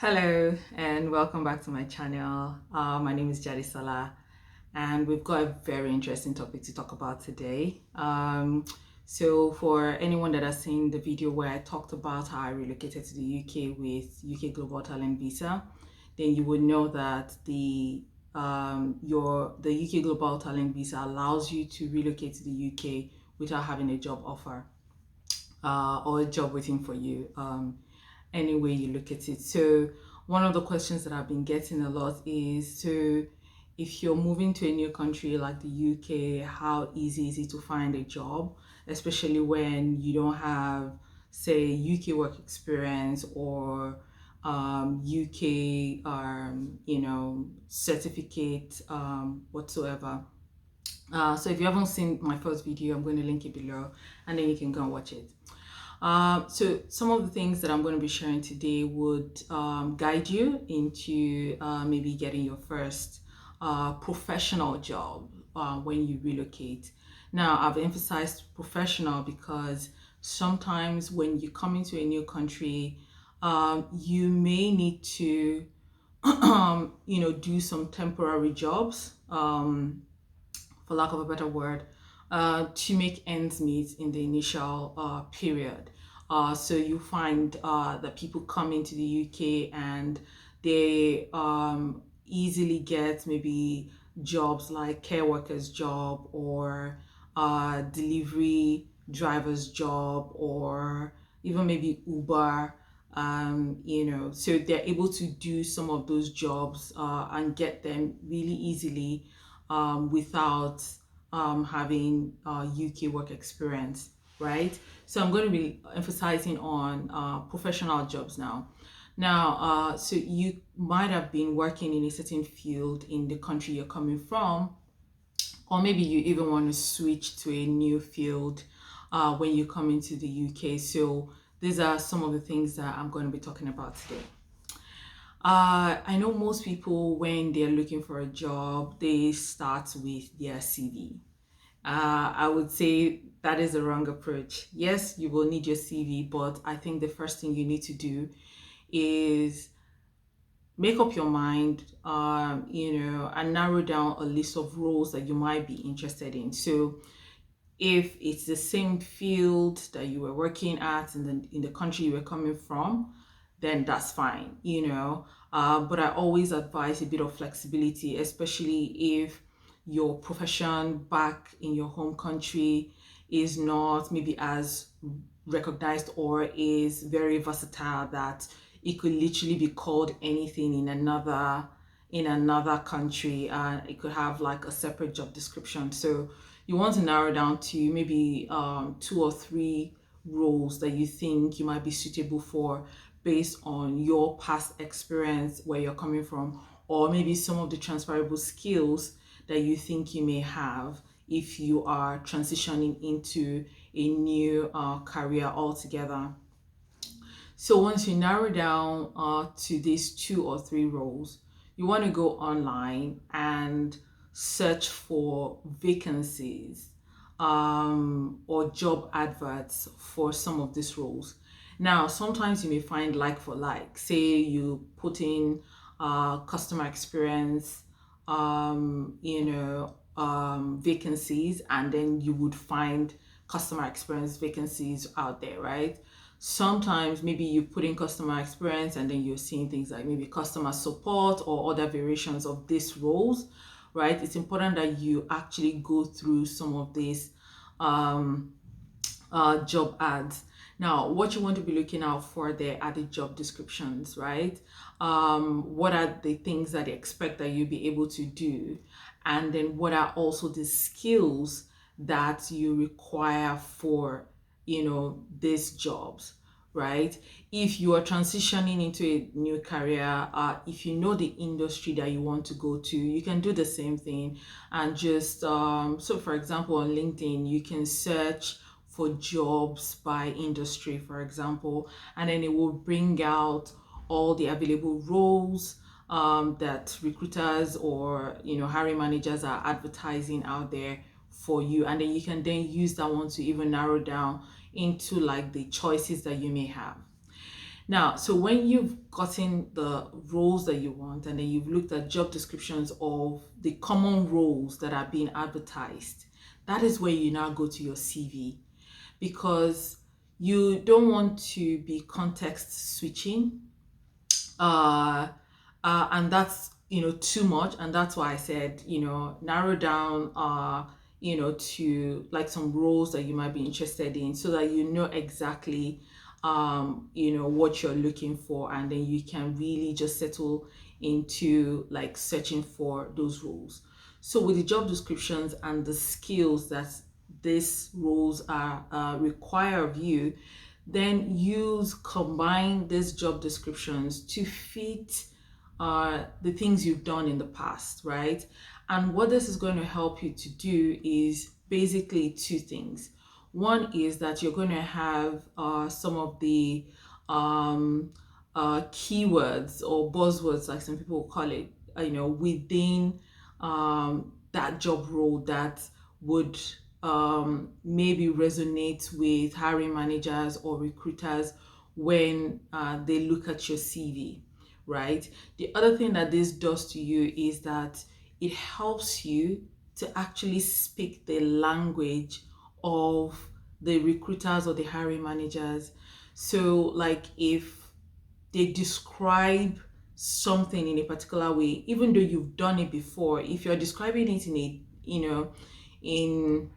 Hello and welcome back to my channel. My name is Jadisala and we've got a very interesting topic to talk about today. So for anyone that has seen the video where I talked about how I relocated to the UK with UK Global Talent Visa, then you would know that the UK Global Talent Visa allows you to relocate to the UK without having a job offer or a job waiting for you. Any way you look at it. So one of the questions that I've been getting a lot is, so if you're moving to a new country like the UK, how easy is it to find a job, especially when you don't have, say, UK work experience or UK, certificate whatsoever. So if you haven't seen my first video, I'm going to link it below and then you can go and watch it. So some of the things that I'm going to be sharing today would guide you into maybe getting your first professional job when you relocate. Now, I've emphasized professional because sometimes when you come into a new country, you may need to, do some temporary jobs, for lack of a better word, to make ends meet in the initial period. So you find that people come into the UK and they easily get maybe jobs like care workers job or delivery driver's job or even maybe Uber. So they're able to do some of those jobs and get them really easily without having UK work experience, right? So I'm going to be emphasizing on professional jobs now. So you might have been working in a certain field in the country you're coming from, or maybe you even want to switch to a new field when you come into the UK. So these are some of the things that I'm going to be talking about today. I know most people, when they're looking for a job, they start with their CV. I would say that is the wrong approach. Yes, you will need your CV, but I think the first thing you need to do is make up your mind, and narrow down a list of roles that you might be interested in. So if it's the same field that you were working at in the country you were coming from, then that's fine, But I always advise a bit of flexibility, especially if your profession back in your home country is not maybe as recognized or is very versatile that it could literally be called anything in another country, and it could have like a separate job description. So you want to narrow down to maybe 2 or 3 roles that you think you might be suitable for based on your past experience where you're coming from, or maybe some of the transferable skills that you think you may have if you are transitioning into a new career altogether. So once you narrow down to these 2 or 3 roles, you want to go online and search for vacancies or job adverts for some of these roles. Now, sometimes you may find like for like, say you put in customer experience, vacancies, and then you would find customer experience vacancies out there, right? Sometimes maybe you put in customer experience and then you're seeing things like maybe customer support or other variations of these roles, right? It's important that you actually go through some of these job ads. Now, what you want to be looking out for there are the job descriptions, right? What are the things that they expect that you'll be able to do? And then what are also the skills that you require for, these jobs, right? If you are transitioning into a new career, if you know the industry that you want to go to, you can do the same thing and just, so for example, on LinkedIn, you can search for jobs by industry, for example, and then it will bring out all the available roles that recruiters or hiring managers are advertising out there for you, and then you can use that one to even narrow down into like the choices that you may have. Now, so when you've gotten the roles that you want and then you've looked at job descriptions of the common roles that are being advertised, that is where you now go to your CV, because you don't want to be context switching, uh, and that's too much, and that's why I said narrow down to like some roles that you might be interested in, so that you know exactly what you're looking for, and then you can really just settle into like searching for those roles. So with the job descriptions and the skills that these roles are require of you, then use combine these job descriptions to fit the things you've done in the past, right? And what this is going to help you to do is basically two things. One is that you're going to have some of the keywords or buzzwords, like some people call it, within that job role that would maybe resonate with hiring managers or recruiters when they look at your CV, right? The other thing that this does to you is that it helps you to actually speak the language of the recruiters or the hiring managers. So, like, if they describe something in a particular way, even though you've done it before, if you're describing it in a, in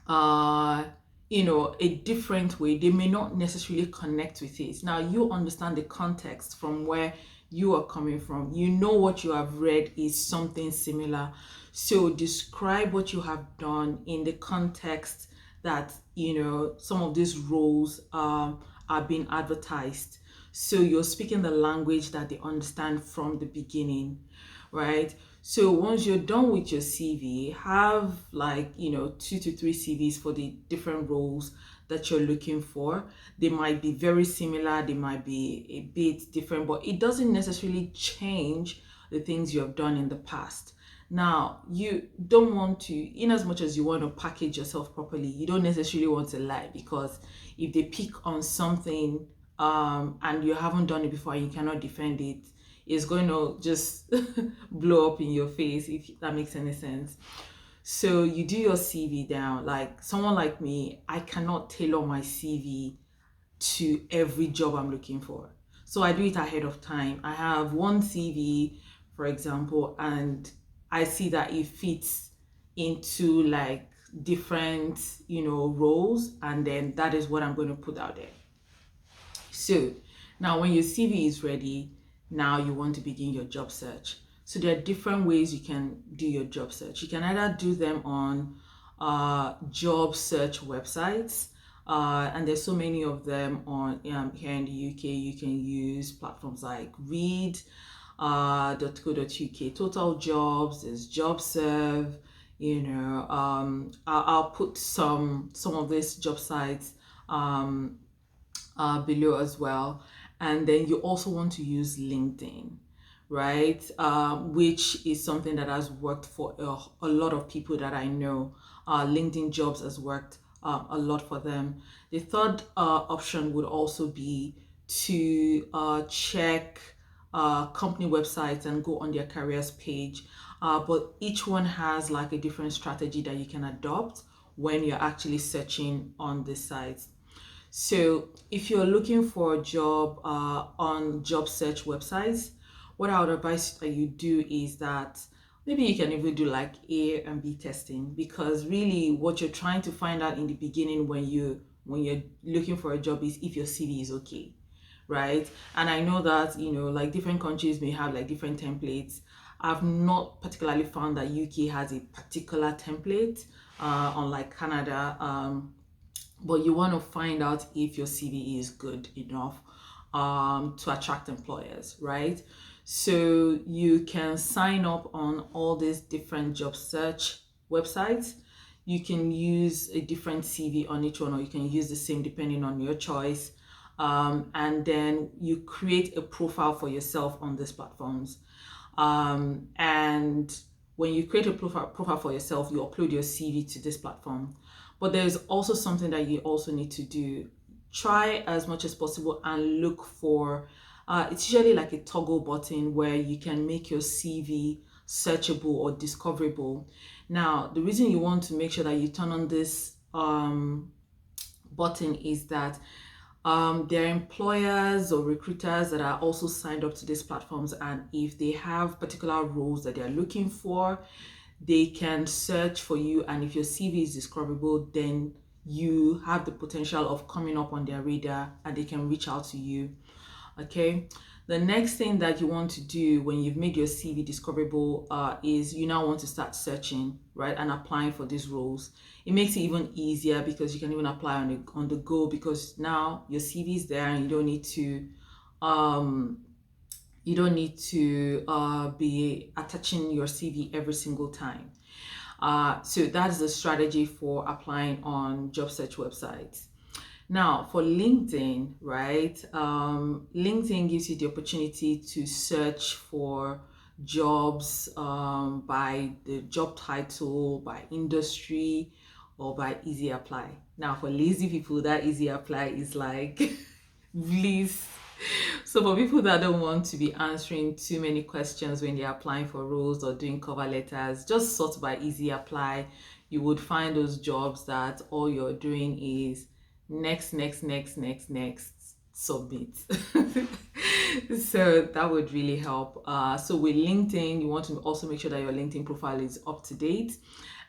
uh a different way, they may not necessarily connect with it. Now you understand the context from where you are coming from, what you have read is something similar, so describe what you have done in the context that some of these roles are being advertised, so you're speaking the language that they understand from the beginning, right? So once you're done with your CV, have like 2 to 3 CVs for the different roles that you're looking for. They might be very similar, they might be a bit different, but it doesn't necessarily change the things you have done in the past. Now, you don't want to, in as much as you want to package yourself properly, you don't necessarily want to lie, because if they pick on something and you haven't done it before and you cannot defend it, it's going to just blow up in your face, if that makes any sense. So you do your CV down. Like someone like me, I cannot tailor my CV to every job I'm looking for. So I do it ahead of time. I have one CV, for example, and I see that it fits into like different, roles, and then that is what I'm going to put out there. So now when your CV is ready, now you want to begin your job search. So there are different ways you can do your job search. You can either do them on job search websites, and there's so many of them on here in the UK. You can use platforms like Read, .co.uk, Total Jobs, there's JobServe. I'll put some of these job sites below as well. And then you also want to use LinkedIn, right? Which is something that has worked for a lot of people that I know. LinkedIn Jobs has worked a lot for them. The third option would also be to check company websites and go on their careers page. But each one has like a different strategy that you can adopt when you're actually searching on the sites. So if you're looking for a job on job search websites, what I would advise that you do is that maybe you can even do like A and B testing, because really what you're trying to find out in the beginning when you're looking for a job is if your CV is okay, right? And I know that like different countries may have like different templates. I've not particularly found that UK has a particular template, unlike Canada. But you want to find out if your CV is good enough to attract employers, right? So you can sign up on all these different job search websites. You can use a different CV on each one, or you can use the same depending on your choice. And then you create a profile for yourself on these platforms. And when you create a profile for yourself, you upload your CV to this platform. But there's also something that you also need to do. try as much as possible and look for, it's usually like a toggle button where you can make your CV searchable or discoverable. Now, the reason you want to make sure that you turn on this button is that there are employers or recruiters that are also signed up to these platforms, and if they have particular roles that they're looking for, they can search for you, and if your CV is discoverable, then you have the potential of coming up on their radar and they can reach out to you. Okay, the next thing that you want to do when you've made your CV discoverable is you now want to start searching, right, and applying for these roles. It makes it even easier because you can even apply on the go, because now your CV is there and you don't need to be attaching your CV every single time. So that's the strategy for applying on job search websites. Now, for LinkedIn, right? LinkedIn gives you the opportunity to search for jobs by the job title, by industry, or by easy apply. Now, for lazy people, that easy apply is like bliss. So for people that don't want to be answering too many questions when they're applying for roles or doing cover letters, just sort by easy apply. You would find those jobs that all you're doing is next, submit. So that would really help. So with LinkedIn, you want to also make sure that your LinkedIn profile is up to date,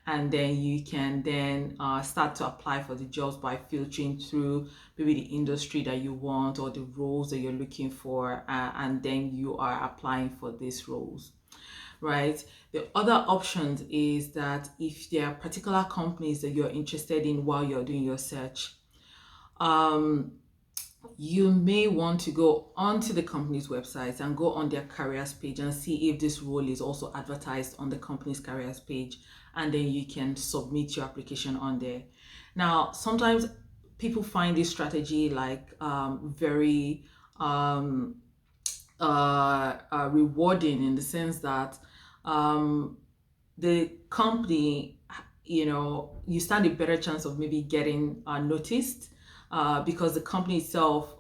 and then you can then start to apply for the jobs by filtering through maybe the industry that you want or the roles that you're looking for, and then you are applying for these roles, right? The other option is that if there are particular companies that you're interested in while you're doing your search, you may want to go onto the company's websites and go on their careers page and see if this role is also advertised on the company's careers page, and then you can submit your application on there. Now, sometimes people find this strategy like very rewarding, in the sense that the company, you stand a better chance of maybe getting noticed, because the company itself,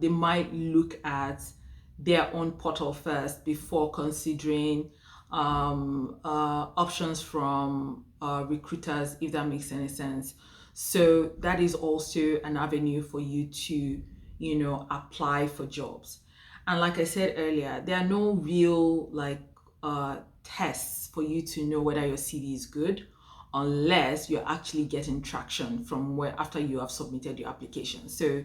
they might look at their own portal first before considering options from recruiters, if that makes any sense. So that is also an avenue for you to, apply for jobs. And like I said earlier, there are no real tests for you to know whether your CV is good, unless you're actually getting traction from where after you have submitted your application. So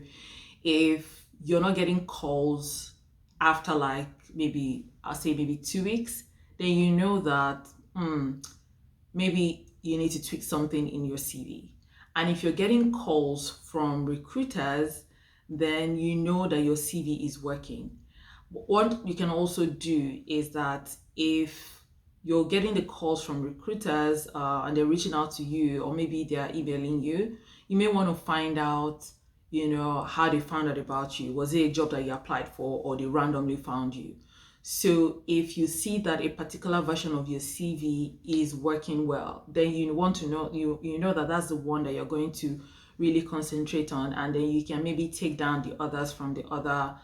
if you're not getting calls after maybe 2 weeks, then you know that maybe you need to tweak something in your CV. And if you're getting calls from recruiters, then you know that your CV is working. What you can also do is that if you're getting the calls from recruiters and they're reaching out to you, or maybe they're emailing you, you may want to find out, how they found out about you. Was it a job that you applied for, or they randomly found you? So if you see that a particular version of your CV is working well, then you want to know, you know that that's the one that you're going to really concentrate on, and then you can maybe take down the others from the other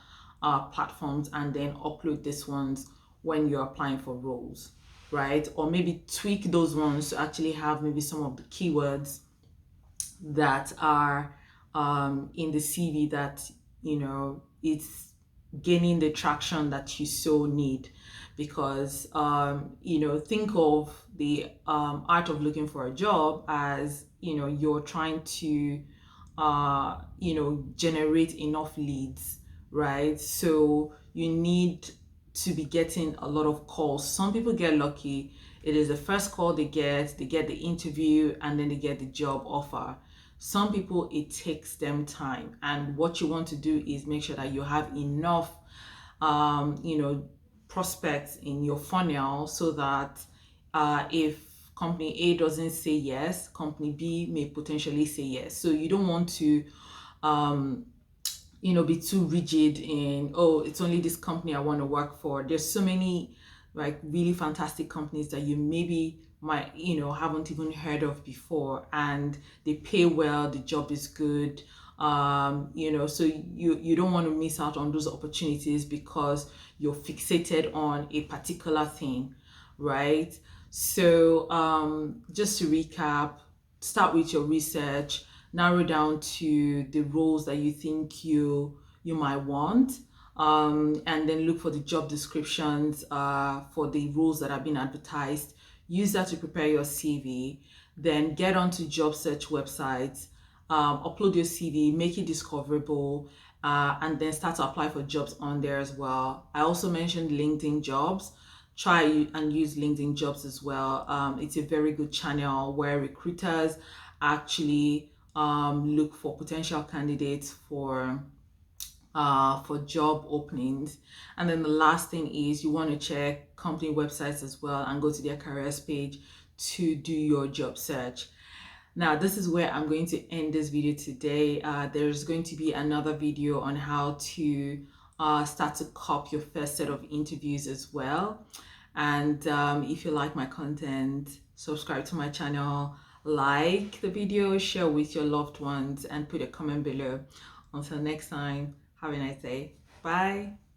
platforms and then upload these ones when you're applying for roles, right? Or maybe tweak those ones to actually have maybe some of the keywords that are in the CV that, it's gaining the traction that you so need. Because, think of the art of looking for a job as, you're trying to, generate enough leads, right? So you need to be getting a lot of calls. Some people get lucky. It is the first call they get the interview, and then they get the job offer. Some people, it takes them time. And what you want to do is make sure that you have enough, prospects in your funnel, so that if company A doesn't say yes, company B may potentially say yes. So you don't want to be too rigid in, oh, it's only this company I want to work for. There's so many really fantastic companies that you maybe might haven't even heard of before, and they pay well, the job is good, You know, so you don't want to miss out on those opportunities because you're fixated on a particular thing, right? So just to recap, start with your research, narrow down to the roles that you think you might want, and then look for the job descriptions for the roles that have been advertised. Use that to prepare your CV. Then get onto job search websites, upload your CV, make it discoverable, and then start to apply for jobs on there as well. I also mentioned LinkedIn jobs. Try and use LinkedIn jobs as well. It's a very good channel where recruiters actually look for potential candidates for job openings. And then the last thing is you want to check company websites as well and go to their careers page to do your job search. Now, this is where I'm going to end this video today. There's going to be another video on how to start to cop your first set of interviews as well. And if you like my content, subscribe to my channel, like the video, share with your loved ones, and put a comment below. Until next time, have a nice day. Bye.